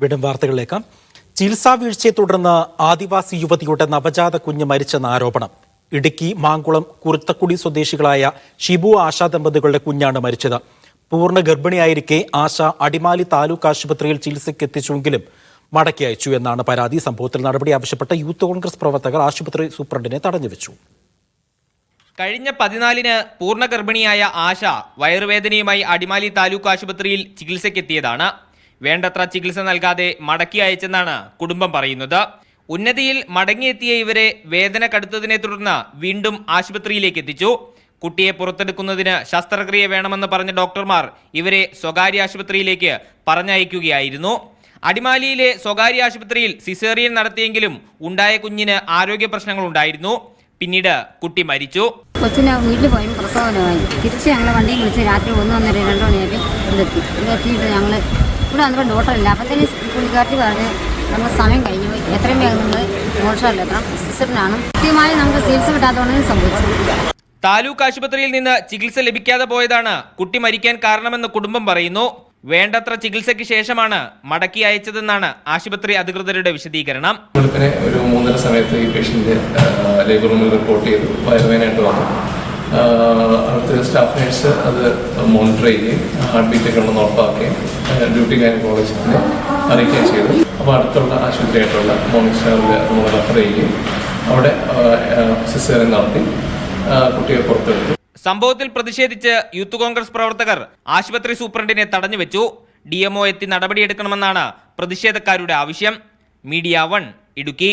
വീണ്ടും വാർത്തകളിലേക്ക്. ചികിത്സാ വീഴ്ചയെ തുടർന്ന് ആദിവാസി യുവതിയുടെ നവജാത കുഞ്ഞ് മരിച്ചെന്ന ആരോപണം. ഇടുക്കി മാങ്കുളം കുറുത്തക്കുടി സ്വദേശികളായ ഷിബു ആശ ദമ്പതികളുടെ കുഞ്ഞാണ് മരിച്ചത്. പൂർണ്ണ ഗർഭിണിയായിരിക്കെ ആശ അടിമാലി താലൂക്ക് ആശുപത്രിയിൽ ചികിത്സയ്ക്ക് എത്തിച്ചുവെങ്കിലും മടക്കി അയച്ചു എന്നാണ് പരാതി. സംഭവത്തിൽ നടപടി ആവശ്യപ്പെട്ട യൂത്ത് കോൺഗ്രസ് പ്രവർത്തകർ ആശുപത്രി സൂപ്രണ്ടിനെ തടഞ്ഞുവെച്ചു. കഴിഞ്ഞ 14-ന് പൂർണ്ണ ഗർഭിണിയായ ആശ വയറുവേദനയുമായി അടിമാലി താലൂക്ക് ആശുപത്രിയിൽ ചികിത്സയ്ക്കെത്തിയതാണ്. വേണ്ടത്ര ചികിത്സ നൽകാതെ മടക്കി അയച്ചെന്നാണ് കുടുംബം പറയുന്നത്. ഉന്നതിയിൽ മടങ്ങിയെത്തിയ ഇവരെ വേദന കടുത്തതിനെ തുടർന്ന് വീണ്ടും ആശുപത്രിയിലേക്ക് എത്തിച്ചു. കുട്ടിയെ പുറത്തെടുക്കുന്നതിന് ശസ്ത്രക്രിയ വേണമെന്ന് പറഞ്ഞ ഡോക്ടർമാർ ഇവരെ സ്വകാര്യ ആശുപത്രിയിലേക്ക് പറഞ്ഞയക്കുകയായിരുന്നു. അടിമാലിയിലെ സ്വകാര്യ ആശുപത്രിയിൽ സിസേറിയൻ നടത്തിയെങ്കിലും ഉണ്ടായ കുഞ്ഞിന് ആരോഗ്യ പ്രശ്നങ്ങൾ ഉണ്ടായിരുന്നു. പിന്നീട് കുട്ടി മരിച്ചു. കൊച്ചിനെ വീട്ടിൽ പോയും പ്രസവനമായി തിരിച്ച് ഞങ്ങൾ വണ്ടിയിൽ വിളിച്ച് രാത്രി 1-1:30 2 മണിയായി എത്തിയിട്ട് ഞങ്ങൾ ഇവിടെ വന്നപ്പോൾ ഡോക്ടറില്ല. അപ്പോഴത്തേന് പുള്ളിക്കാട്ടി പറഞ്ഞ് നമുക്ക് സമയം കഴിഞ്ഞു പോയി, എത്രയും വേഗം നിങ്ങൾ മോശമല്ലെത്തണം, സിസ്റ്ററിനാണ്. കൃത്യമായി നമുക്ക് ചികിത്സ കിട്ടാത്തതുകൊണ്ട് സംഭവിച്ചു. താലൂക്ക് ആശുപത്രിയിൽ നിന്ന് ചികിത്സ ലഭിക്കാതെ പോയതാണ് കുട്ടി മരിക്കാൻ കാരണമെന്ന് കുടുംബം പറയുന്നു. വേണ്ടത്ര ചികിത്സയ്ക്ക് ശേഷമാണ് മടക്കി അയച്ചതെന്നാണ് ആശുപത്രി അധികൃതരുടെ വിശദീകരണം. ഒരു 3:30 സമയത്ത് ഈ പേഷ്യന്റ് ലേബർ റൂമിൽ റിപ്പോർട്ട് ചെയ്തു വയറുവേദനയായിട്ട് വന്നു. അടുത്ത സ്റ്റാഫ് നേഴ്സ് അത് മോണിറ്റർ ചെയ്യുകയും ഹാർട്ട് ബീറ്റൊക്കെ ഉണ്ടെന്ന് ഉറപ്പാക്കുകയും ഡ്യൂട്ടി ഗൈനക്കോളജിസ്റ്റിനെ അറിയിക്കുകയും ചെയ്തു. അപ്പോൾ അടുത്തുള്ള ആശുപത്രിയായിട്ടുള്ള മോർണിംഗ് സ്റ്റാറിൽ നമ്മൾ റെഫർ ചെയ്യുകയും അവിടെ സിസേറിയൻ നടത്തി കുട്ടിയെ പുറത്തെടുത്തു. സംഭവത്തിൽ പ്രതിഷേധിച്ച് യൂത്ത് കോൺഗ്രസ് പ്രവർത്തകർ ആശുപത്രി സൂപ്രണ്ടിനെ തടഞ്ഞുവെച്ചു. DMO എത്തി നടപടിയെടുക്കണമെന്നാണ് പ്രതിഷേധക്കാരുടെ ആവശ്യം. മീഡിയ 1 ഇടുക്കി.